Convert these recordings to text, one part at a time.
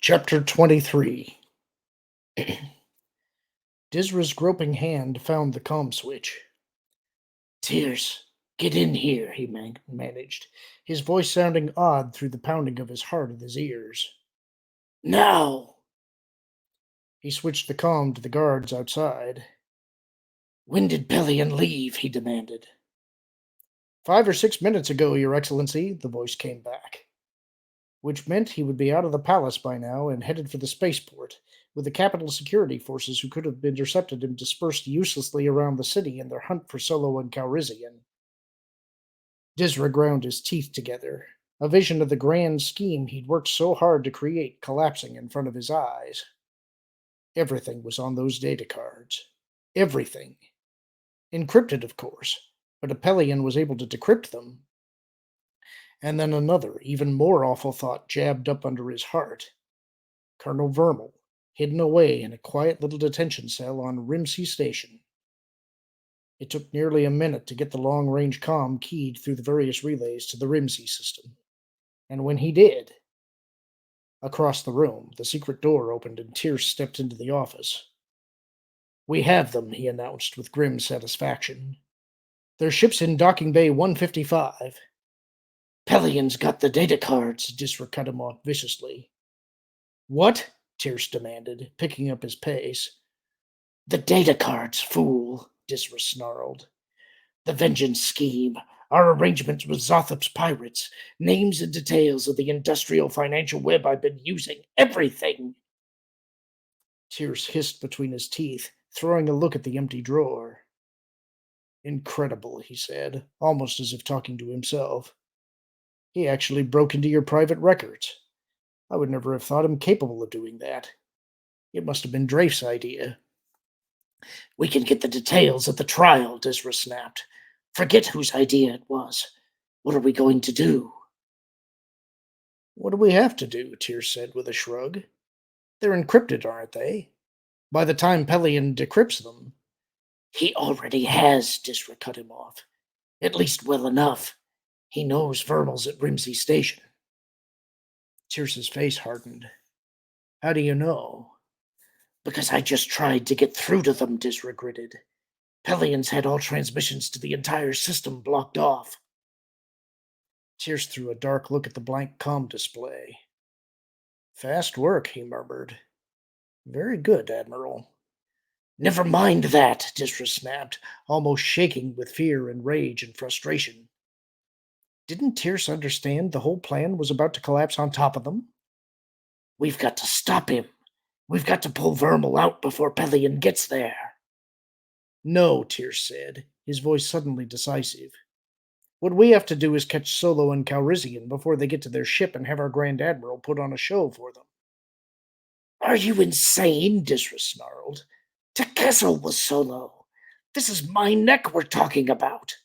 Chapter 23. Dizra's groping hand found the comm switch. Tears, get in here, he managed, his voice sounding odd through the pounding of his heart in his ears. Now! He switched the comm to the guards outside. When did Pelion leave? He demanded. 5 or 6 minutes ago, Your Excellency, the voice came back. Which meant he would be out of the palace by now and headed for the spaceport, with the capital security forces who could have intercepted him dispersed uselessly around the city in their hunt for Solo and Calrissian. Dizra ground his teeth together, a vision of the grand scheme he'd worked so hard to create collapsing in front of his eyes. Everything was on those data cards. Everything. Encrypted, of course, but Apellion was able to decrypt them. And then another, even more awful thought jabbed up under his heart. Colonel Vermal, hidden away in a quiet little detention cell on Rimsey Station. It took nearly a minute to get the long-range comm keyed through the various relays to the Rimsey system. And when he did, across the room, the secret door opened and Tierce stepped into the office. We have them, he announced with grim satisfaction. Their ship's in docking bay 155. Pellion's got the data cards, Disra cut him off viciously. What? Tierce demanded, picking up his pace. The data cards, fool, Disra snarled. The vengeance scheme, our arrangements with Zothop's pirates, names and details of the industrial financial web I've been using, everything. Tierce hissed between his teeth, throwing a look at the empty drawer. Incredible, he said, almost as if talking to himself. He actually broke into your private records. I would never have thought him capable of doing that. It must have been Drafe's idea. We can get the details at the trial, Disra snapped. Forget whose idea it was. What are we going to do? What do we have to do? Tierce said with a shrug. They're encrypted, aren't they? By the time Pelion decrypts them. He already has, Disra cut him off. At least well enough. He knows Vermal's at Rimsey Station. Tierce's face hardened. How do you know? Because I just tried to get through to them, Disra gritted. Pellion's had all transmissions to the entire system blocked off. Tierce threw a dark look at the blank comm display. Fast work, he murmured. Very good, Admiral. Never mind that, Disra snapped, almost shaking with fear and rage and frustration. Didn't Tierce understand the whole plan was about to collapse on top of them? We've got to stop him. We've got to pull Vermal out before Pelion gets there. No, Tierce said, his voice suddenly decisive. What we have to do is catch Solo and Calrissian before they get to their ship and have our Grand Admiral put on a show for them. Are you insane? Disra snarled. To Kessel with Solo. This is my neck we're talking about.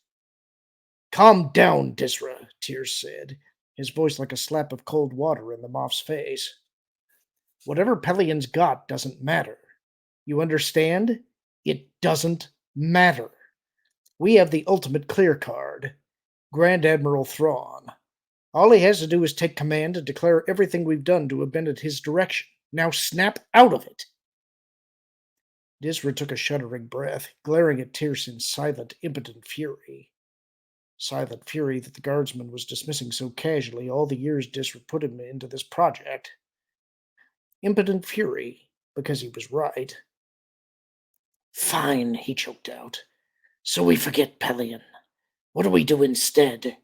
Calm down, Disra, Tierce said, his voice like a slap of cold water in the Moff's face. Whatever Pelion's got doesn't matter. You understand? It doesn't matter. We have the ultimate clear card. Grand Admiral Thrawn. All he has to do is take command and declare everything we've done to have been at his direction. Now snap out of it. Disra took a shuddering breath, glaring at Tierce in silent, impotent fury. Silent fury that the guardsman was dismissing so casually all the years Disra put him into this project. Impotent fury, because he was right. Fine, he choked out. So we forget Pelion. What do we do instead?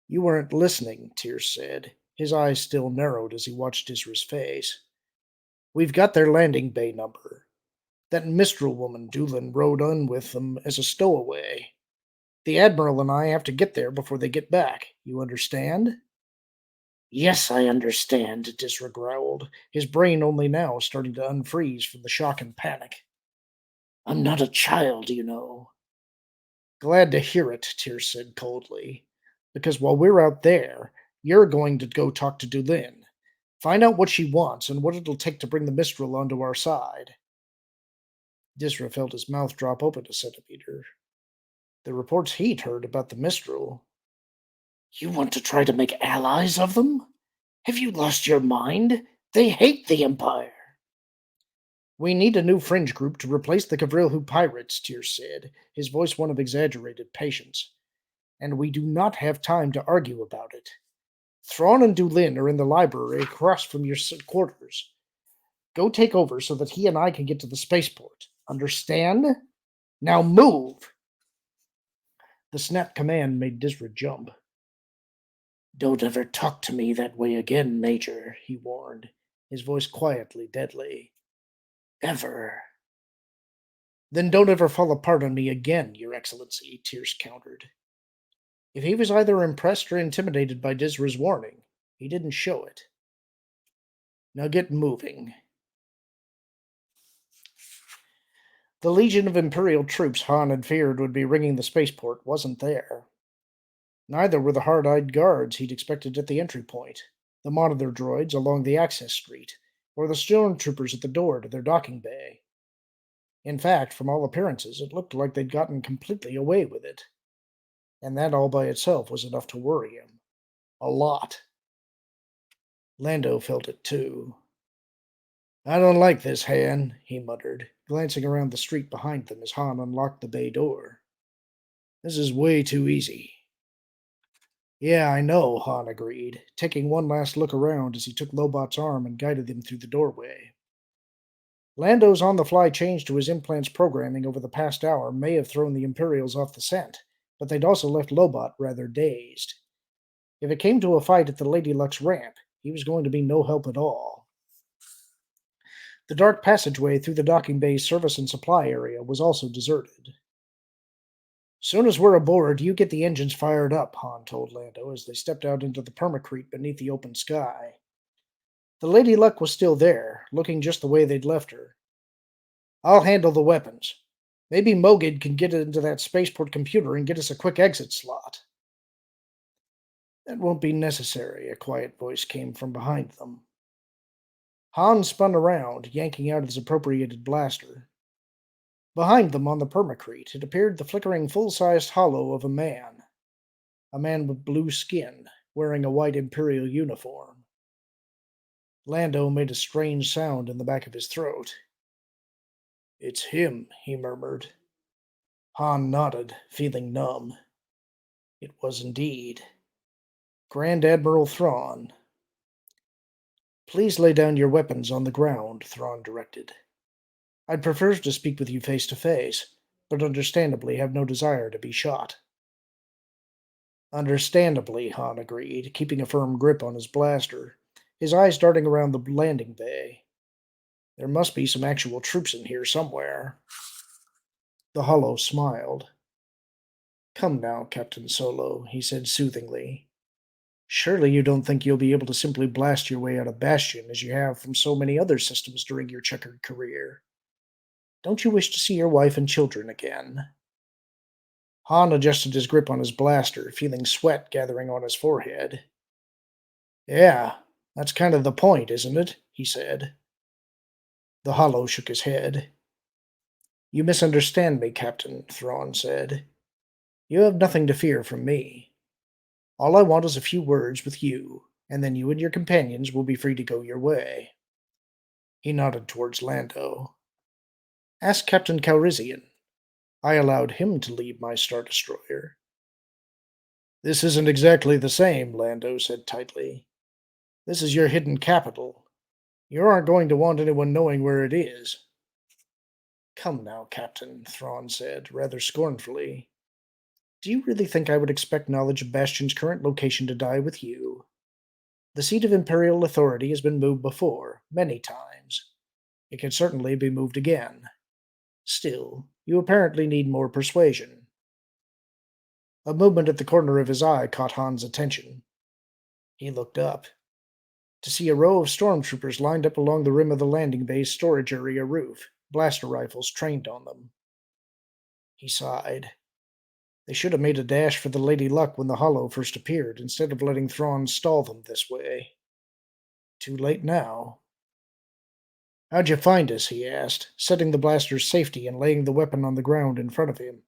You weren't listening, Tierce said, his eyes still narrowed as he watched Disra's face. We've got their landing bay number. That Mistral woman Doolin rode on with them as a stowaway. The Admiral and I have to get there before they get back. You understand? Yes, I understand, Disra growled, his brain only now starting to unfreeze from the shock and panic. I'm not a child, you know. Glad to hear it, Tierce said coldly, because while we're out there, you're going to go talk to Doolin. Find out what she wants and what it'll take to bring the Mistral onto our side. Disra felt his mouth drop open a centimeter. The reports he'd heard about the Mistral. You want to try to make allies of them? Have you lost your mind? They hate the Empire. We need a new fringe group to replace the Gavrilhu pirates, Tyr said, his voice one of exaggerated patience. And we do not have time to argue about it. Thrawn and Dulin are in the library across from your quarters. Go take over so that he and I can get to the spaceport. Understand? Now move! The snap command made Disra jump. Don't ever talk to me that way again, Major, he warned, his voice quietly deadly. Ever. Then don't ever fall apart on me again, Your Excellency, Tyr's countered. If he was either impressed or intimidated by Disra's warning, he didn't show it. Now get moving. The legion of Imperial troops Han had feared would be ringing the spaceport wasn't there. Neither were the hard-eyed guards he'd expected at the entry point, the monitor droids along the access street, or the stormtroopers at the door to their docking bay. In fact, from all appearances, it looked like they'd gotten completely away with it. And that all by itself was enough to worry him. A lot. Lando felt it too. I don't like this, Han, he muttered, glancing around the street behind them as Han unlocked the bay door. This is way too easy. Yeah, I know, Han agreed, taking one last look around as he took Lobot's arm and guided him through the doorway. Lando's on-the-fly change to his implant's programming over the past hour may have thrown the Imperials off the scent, but they'd also left Lobot rather dazed. If it came to a fight at the Lady Luck's ramp, he was going to be no help at all. The dark passageway through the docking bay's service and supply area was also deserted. Soon as we're aboard, you get the engines fired up, Han told Lando as they stepped out into the permacrete beneath the open sky. The Lady Luck was still there, looking just the way they'd left her. I'll handle the weapons. Maybe Mogid can get into that spaceport computer and get us a quick exit slot. That won't be necessary, a quiet voice came from behind them. Han spun around, yanking out his appropriated blaster. Behind them on the permacrete, it appeared the flickering full-sized hollow of a man with blue skin, wearing a white Imperial uniform. Lando made a strange sound in the back of his throat. It's him, he murmured. Han nodded, feeling numb. It was indeed. Grand Admiral Thrawn. Please lay down your weapons on the ground, Thrawn directed. I'd prefer to speak with you face to face, but understandably have no desire to be shot. Understandably, Han agreed, keeping a firm grip on his blaster, his eyes darting around the landing bay. There must be some actual troops in here somewhere. The Hollow smiled. Come now, Captain Solo, he said soothingly. Surely you don't think you'll be able to simply blast your way out of Bastion as you have from so many other systems during your checkered career. Don't you wish to see your wife and children again? Han adjusted his grip on his blaster, feeling sweat gathering on his forehead. Yeah, that's kind of the point, isn't it? He said. The Hollow shook his head. You misunderstand me, Captain, Thrawn said. You have nothing to fear from me. All I want is a few words with you, and then you and your companions will be free to go your way. He nodded towards Lando. Ask Captain Calrissian. I allowed him to lead my Star Destroyer. This isn't exactly the same, Lando said tightly. This is your hidden capital. You aren't going to want anyone knowing where it is. Come now, Captain, Thrawn said, rather scornfully. Do you really think I would expect knowledge of Bastion's current location to die with you? The seat of Imperial authority has been moved before, many times. It can certainly be moved again. Still, you apparently need more persuasion. A movement at the corner of his eye caught Han's attention. He looked up to see a row of stormtroopers lined up along the rim of the landing bay's storage area roof, blaster rifles trained on them. He sighed. They should have made a dash for the Lady Luck when the Hollow first appeared, instead of letting Thrawn stall them this way. Too late now. How'd you find us? He asked, setting the blaster's safety and laying the weapon on the ground in front of him.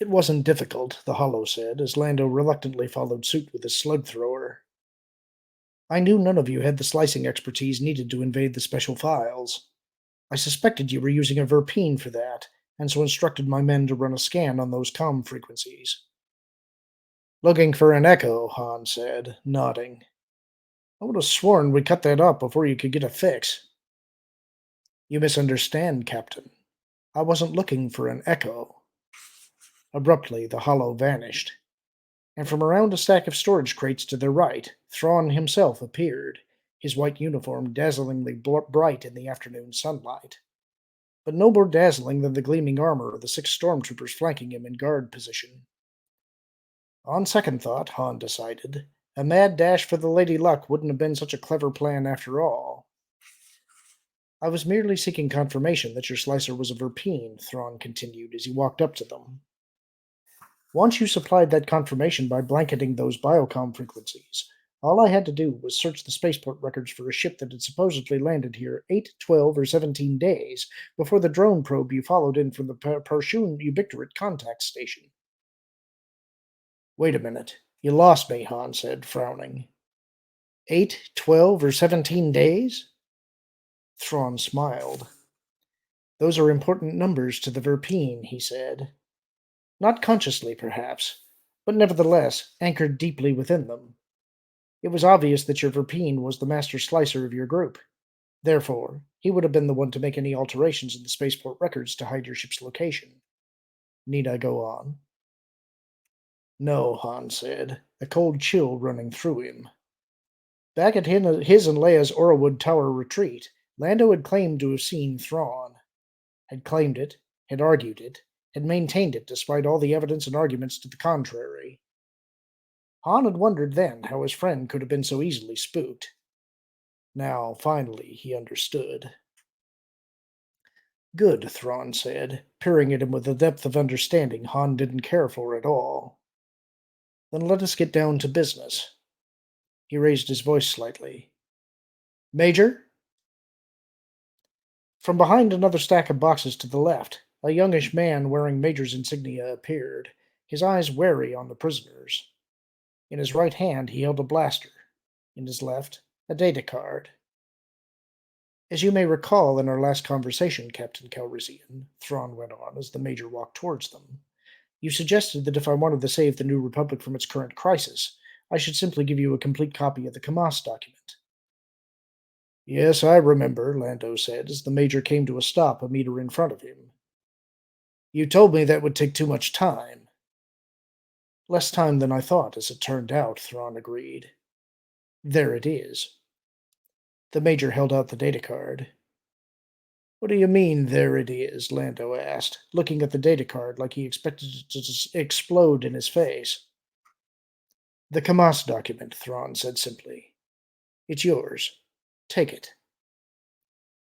It wasn't difficult, the Hollow said, as Lando reluctantly followed suit with his slug thrower. I knew none of you had the slicing expertise needed to invade the special files. I suspected you were using a verpine for that, and so instructed my men to run a scan on those comm frequencies. Looking for an echo, Han said, nodding. I would have sworn we cut that up before you could get a fix. You misunderstand, Captain. I wasn't looking for an echo. Abruptly, the hollow vanished, and from around a stack of storage crates to their right, Thrawn himself appeared, his white uniform dazzlingly bright in the afternoon sunlight, but no more dazzling than the gleaming armor of the 6 stormtroopers flanking him in guard position. On second thought, Han decided, a mad dash for the Lady Luck wouldn't have been such a clever plan after all. I was merely seeking confirmation that your slicer was a verpine, Thrawn continued as he walked up to them. Once you supplied that confirmation by blanketing those biocom frequencies, all I had to do was search the spaceport records for a ship that had supposedly landed here 8, 12, or 17 days before the drone probe you followed in from the Parshun Ubiquitate contact station. Wait a minute. You lost me, Han said, frowning. 8, 12, or 17 days? Thrawn smiled. Those are important numbers to the Verpine, he said. Not consciously, perhaps, but nevertheless anchored deeply within them. It was obvious that your Verpine was the master slicer of your group. Therefore, he would have been the one to make any alterations in the spaceport records to hide your ship's location. Need I go on? No, Han said, a cold chill running through him. Back at his and Leia's Orawood Tower retreat, Lando had claimed to have seen Thrawn. Had claimed it, had argued it, had maintained it despite all the evidence and arguments to the contrary. Han had wondered then how his friend could have been so easily spooked. Now, finally, he understood. Good, Thrawn said, peering at him with a depth of understanding Han didn't care for at all. Then let us get down to business. He raised his voice slightly. Major? From behind another stack of boxes to the left, a youngish man wearing Major's insignia appeared, his eyes wary on the prisoners. In his right hand he held a blaster, in his left, a data card. As you may recall in our last conversation, Captain Calrissian, Thrawn went on as the Major walked towards them, you suggested that if I wanted to save the New Republic from its current crisis, I should simply give you a complete copy of the Kamas document. Yes, I remember, Lando said as the Major came to a stop a meter in front of him. You told me that would take too much time. Less time than I thought, as it turned out, Thrawn agreed. There it is. The Major held out the data card. What do you mean, there it is? Lando asked, looking at the data card like he expected it to just explode in his face. The Kamas document, Thrawn said simply. It's yours. Take it.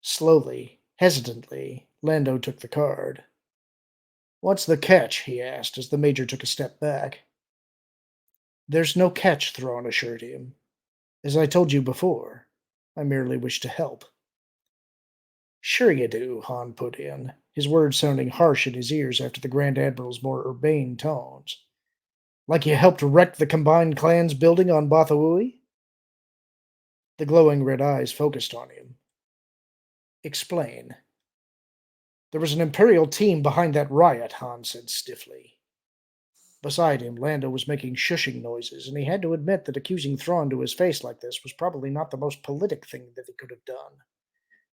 Slowly, hesitantly, Lando took the card. What's the catch? He asked as the Major took a step back. There's no catch, Thrawn assured him. As I told you before, I merely wish to help. Sure you do, Han put in, his words sounding harsh in his ears after the Grand Admiral's more urbane tones. Like you helped wreck the combined clans building on Bothawui? The glowing red eyes focused on him. Explain. There was an Imperial team behind that riot, Han said stiffly. Beside him, Lando was making shushing noises, and he had to admit that accusing Thrawn to his face like this was probably not the most politic thing that he could have done.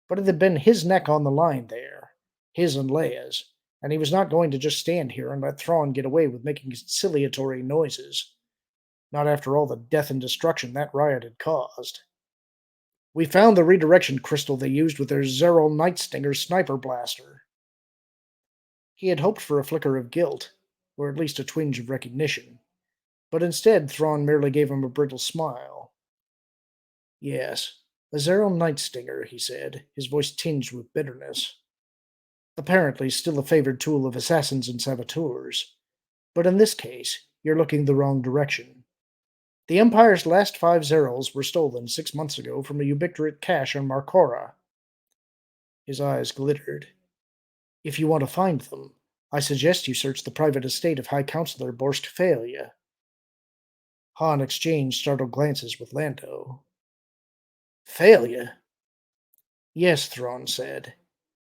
But it had been his neck on the line there, his and Leia's, and he was not going to just stand here and let Thrawn get away with making conciliatory noises. Not after all the death and destruction that riot had caused. We found the redirection crystal they used with their Zeril Nightstinger sniper blaster. He had hoped for a flicker of guilt, or at least a twinge of recognition, but instead Thrawn merely gave him a brittle smile. Yes, a Zeril Nightstinger, he said, his voice tinged with bitterness. Apparently still a favored tool of assassins and saboteurs, but in this case, you're looking the wrong direction. The Empire's last 5 Zerils were stolen 6 months ago from a ubiquitate cache on Marcora. His eyes glittered. If you want to find them, I suggest you search the private estate of High Counselor Borsk Faelia. Han exchanged startled glances with Lando. Failure? Yes, Thrawn said.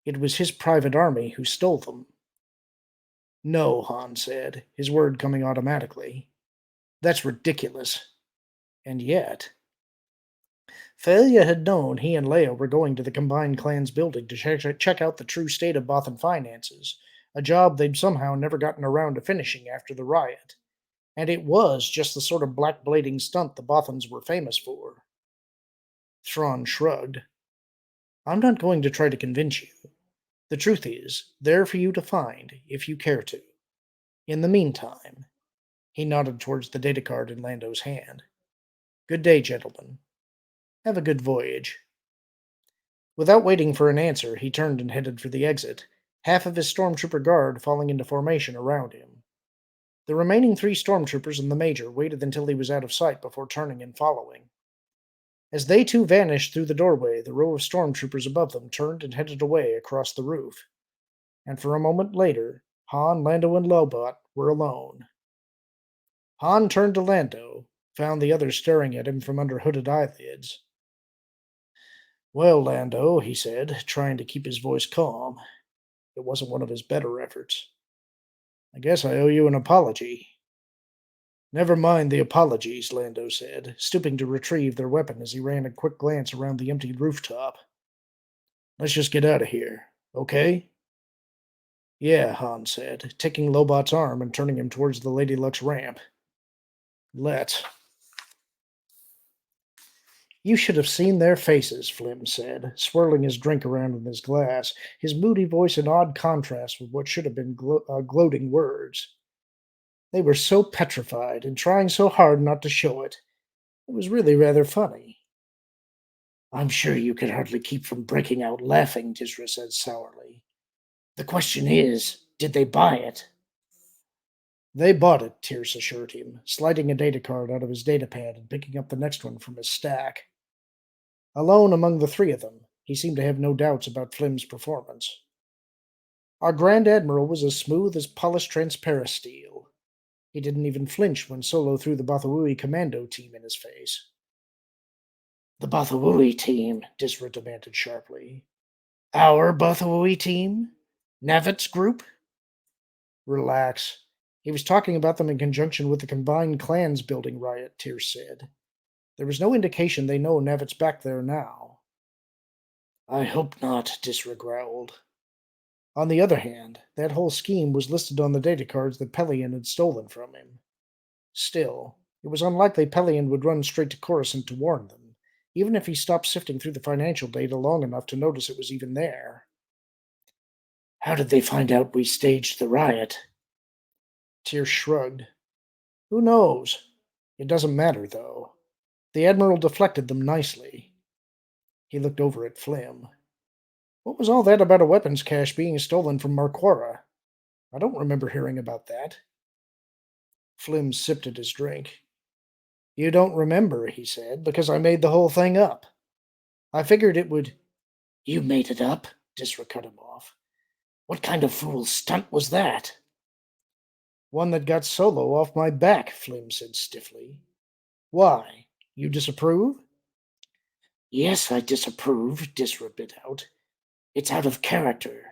It was his private army who stole them. No, Han said, his word coming automatically. That's ridiculous. And yet, Thalia had known he and Leia were going to the combined clans building to check out the true state of Bothan finances, a job they'd somehow never gotten around to finishing after the riot. And it was just the sort of blackblading stunt the Bothans were famous for. Thrawn shrugged. I'm not going to try to convince you. The truth is, there for you to find, if you care to. In the meantime, he nodded towards the data card in Lando's hand. Good day, gentlemen. Have a good voyage. Without waiting for an answer, he turned and headed for the exit, half of his stormtrooper guard falling into formation around him. The remaining three stormtroopers and the major waited until he was out of sight before turning and following. As they too vanished through the doorway, the row of stormtroopers above them turned and headed away across the roof. And for a moment later, Han, Lando, and Lobot were alone. Han turned to Lando, found the others staring at him from under hooded eyelids. Well, Lando, he said, trying to keep his voice calm. It wasn't one of his better efforts. I guess I owe you an apology. Never mind the apologies, Lando said, stooping to retrieve their weapon as he ran a quick glance around the empty rooftop. Let's just get out of here, okay? Yeah, Han said, taking Lobot's arm and turning him towards the Lady Luck's ramp. Let's. You should have seen their faces, Flim said, swirling his drink around in his glass, his moody voice in odd contrast with what should have been gloating words. They were so petrified and trying so hard not to show it. It was really rather funny. I'm sure you could hardly keep from breaking out laughing, Tisra said sourly. The question is, did they buy it? They bought it, Tierce assured him, sliding a data card out of his datapad and picking up the next one from his stack. Alone among the three of them, he seemed to have no doubts about Flim's performance. Our Grand Admiral was as smooth as polished transparent steel. He didn't even flinch when Solo threw the Bathawui commando team in his face. The Bathawui team, Disra demanded sharply. Our Bathawui team? Navit's group? Relax. He was talking about them in conjunction with the combined clans building riot, Tierce said. There was no indication they know Navit's back there now. I hope not, Disra growled. On the other hand, that whole scheme was listed on the data cards that Pelion had stolen from him. Still, it was unlikely Pelion would run straight to Coruscant to warn them, even if he stopped sifting through the financial data long enough to notice it was even there. How did they find out we staged the riot? Tyr shrugged. Who knows? It doesn't matter, though. The Admiral deflected them nicely. He looked over at Flim. What was all that about a weapons cache being stolen from Marquara? I don't remember hearing about that. Flim sipped at his drink. You don't remember, he said, because I made the whole thing up. I figured it would. You made it up? Disra cut him off. What kind of fool stunt was that? One that got Solo off my back, Flim said stiffly. Why? You disapprove? Yes, I disapprove, Disra bit out. It's out of character.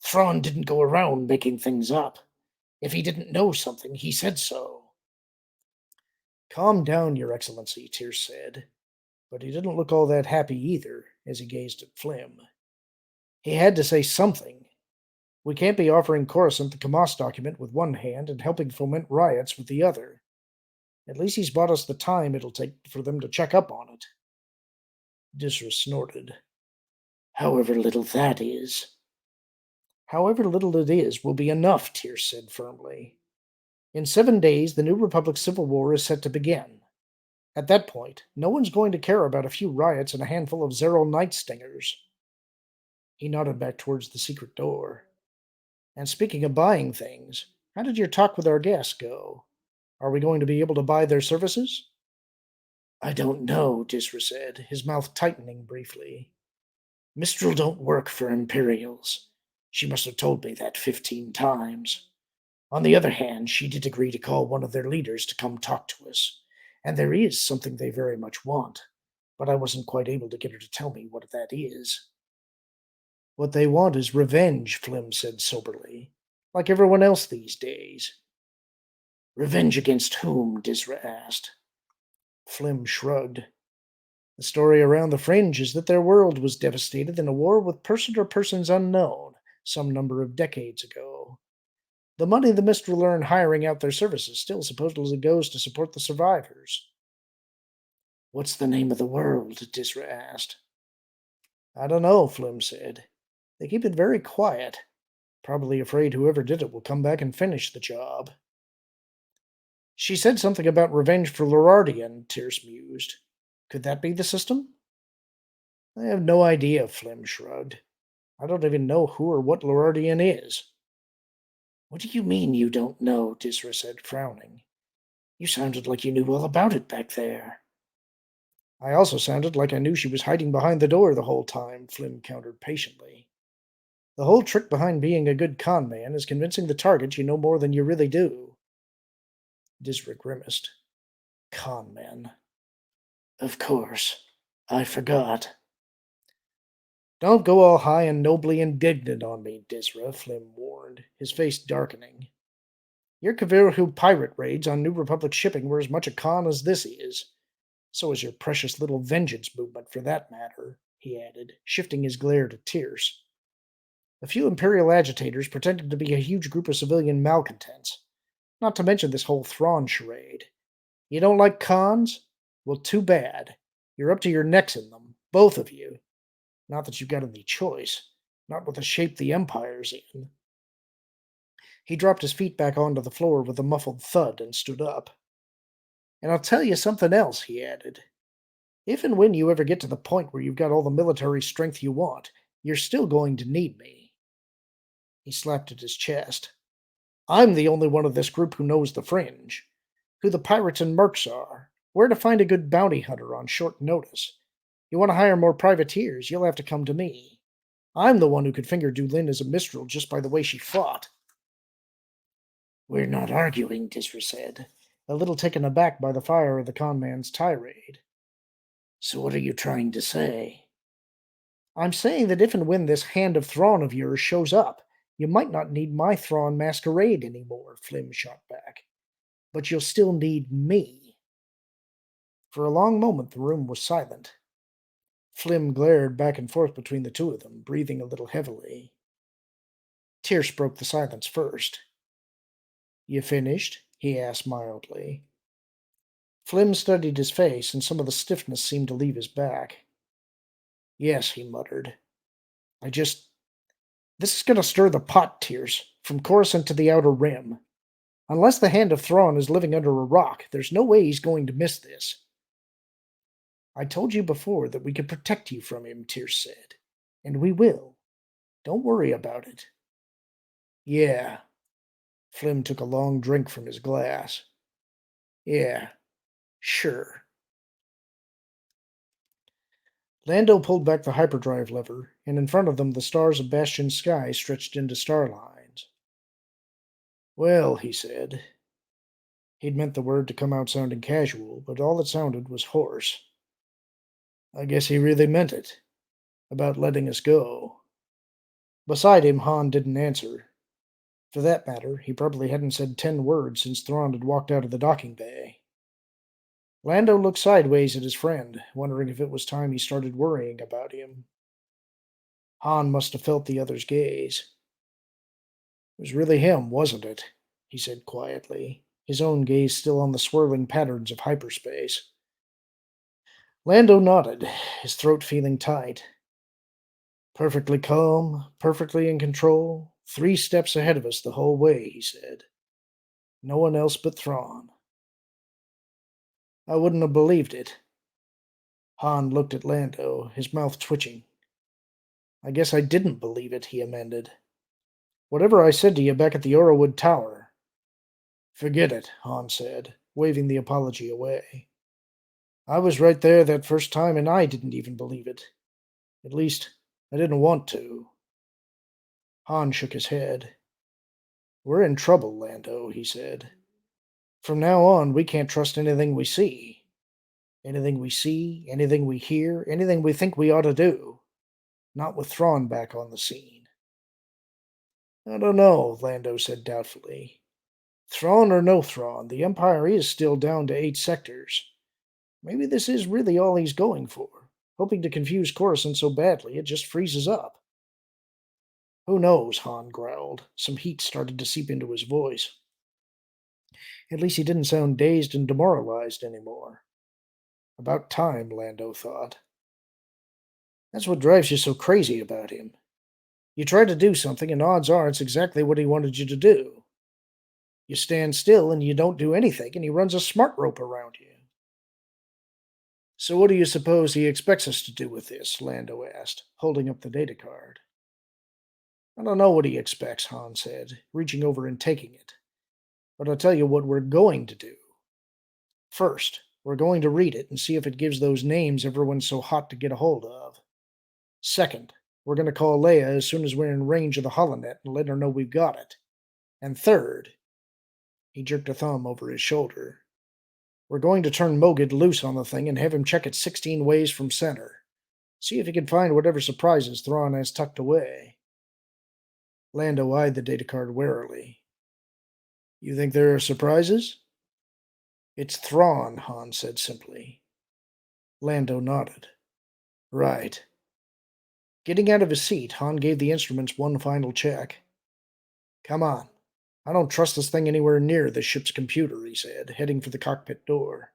Thrawn didn't go around making things up. If he didn't know something, he said so. Calm down, Your Excellency, Tierce said. But he didn't look all that happy either, as he gazed at Flim. He had to say something. We can't be offering Coruscant the Kamas document with one hand and helping foment riots with the other. At least he's bought us the time it'll take for them to check up on it. Disra snorted. However little that is. However little it is will be enough, Tierce said firmly. In 7 days, the New Republic's civil war is set to begin. At that point, no one's going to care about a few riots and a handful of Zero Night Stingers. He nodded back towards the secret door. And speaking of buying things, how did your talk with our guests go? Are we going to be able to buy their services? I don't know, Disra said, his mouth tightening briefly. Mistral don't work for Imperials. She must have told me that 15 times. On the other hand, she did agree to call one of their leaders to come talk to us, and there is something they very much want, but I wasn't quite able to get her to tell me what that is. What they want is revenge, Flim said soberly. Like everyone else these days. Revenge against whom? Disra asked. Flim shrugged. The story around the fringe is that their world was devastated in a war with person or persons unknown some number of decades ago. The money the Mistral earn hiring out their services still supposedly goes to support the survivors. What's the name of the world? Disra asked. I don't know, Flim said. They keep it very quiet, probably afraid whoever did it will come back and finish the job. She said something about revenge for Lorardian, Tierce mused. Could that be the system? I have no idea, Flim shrugged. I don't even know who or what Lorardian is. What do you mean you don't know? Disra said, frowning. You sounded like you knew all about it back there. I also sounded like I knew she was hiding behind the door the whole time, Flim countered patiently. The whole trick behind being a good con man is convincing the target you know more than you really do. Disra grimaced. Con man. Of course. I forgot. Don't go all high and nobly indignant on me, Disra, Flim warned, his face darkening. Your Kavirhu pirate raids on New Republic shipping were as much a con as this is. So is your precious little vengeance movement, for that matter, he added, shifting his glare to Tierce. A few Imperial agitators pretending to be a huge group of civilian malcontents. Not to mention this whole Thrawn charade. You don't like cons? Well, too bad. You're up to your necks in them, both of you. Not that you've got any choice. Not with the shape the Empire's in. He dropped his feet back onto the floor with a muffled thud and stood up. And I'll tell you something else, he added. If and when you ever get to the point where you've got all the military strength you want, you're still going to need me. He slapped at his chest. I'm the only one of this group who knows the fringe, who the pirates and mercs are, where to find a good bounty hunter on short notice. You want to hire more privateers, you'll have to come to me. I'm the one who could finger Dulin as a Mistral just by the way she fought. We're not arguing, Disra said, a little taken aback by the fire of the conman's tirade. So what are you trying to say? I'm saying that if and when this hand of Thrawn of yours shows up, you might not need my Thrawn masquerade anymore, Flim shot back. But you'll still need me. For a long moment the room was silent. Flim glared back and forth between the two of them, breathing a little heavily. Tierce broke the silence first. You finished? He asked mildly. Flim studied his face, and some of the stiffness seemed to leave his back. Yes, he muttered. This is going to stir the pot, Tierce, from Coruscant to the Outer Rim. Unless the Hand of Thrawn is living under a rock, there's no way he's going to miss this. I told you before that we could protect you from him, Tierce said. And we will. Don't worry about it. Yeah. Flim took a long drink from his glass. Yeah, sure. Lando pulled back the hyperdrive lever, and in front of them the stars of Bastion's sky stretched into star lines. Well, he said. He'd meant the word to come out sounding casual, but all it sounded was hoarse. I guess he really meant it. About letting us go. Beside him, Han didn't answer. For that matter, he probably hadn't said 10 words since Thrawn had walked out of the docking bay. Lando looked sideways at his friend, wondering if it was time he started worrying about him. Han must have felt the other's gaze. It was really him, wasn't it? He said quietly, his own gaze still on the swirling patterns of hyperspace. Lando nodded, his throat feeling tight. Perfectly calm, perfectly in control, 3 steps ahead of us the whole way, he said. No one else but Thrawn. I wouldn't have believed it. Han looked at Lando, his mouth twitching. I guess I didn't believe it, he amended. Whatever I said to you back at the Orrowood Tower. Forget it, Han said, waving the apology away. I was right there that first time, and I didn't even believe it. At least, I didn't want to. Han shook his head. We're in trouble, Lando, he said. From now on, we can't trust anything we see. Anything we see, anything we hear, anything we think we ought to do. Not with Thrawn back on the scene. I don't know, Lando said doubtfully. Thrawn or no Thrawn, the Empire is still down to 8 sectors. Maybe this is really all he's going for, hoping to confuse Coruscant so badly it just freezes up. Who knows, Han growled. Some heat started to seep into his voice. At least he didn't sound dazed and demoralized anymore. About time, Lando thought. That's what drives you so crazy about him. You try to do something, and odds are it's exactly what he wanted you to do. You stand still and you don't do anything, and he runs a smart rope around you. So what do you suppose he expects us to do with this? Lando asked, holding up the data card. I don't know what he expects, Han said, reaching over and taking it. But I'll tell you what we're going to do. First, we're going to read it and see if it gives those names everyone's so hot to get a hold of. Second, we're going to call Leia as soon as we're in range of the holonet and let her know we've got it. And third, he jerked a thumb over his shoulder, we're going to turn Mogid loose on the thing and have him check it 16 ways from center. See if he can find whatever surprises Thrawn has tucked away. Lando eyed the data card warily. You think there are surprises? It's Thrawn, Han said simply. Lando nodded. Right. Getting out of his seat, Han gave the instruments one final check. Come on. I don't trust this thing anywhere near the ship's computer, he said, heading for the cockpit door.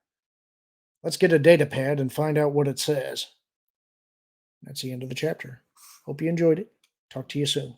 Let's get a data pad and find out what it says. That's the end of the chapter. Hope you enjoyed it. Talk to you soon.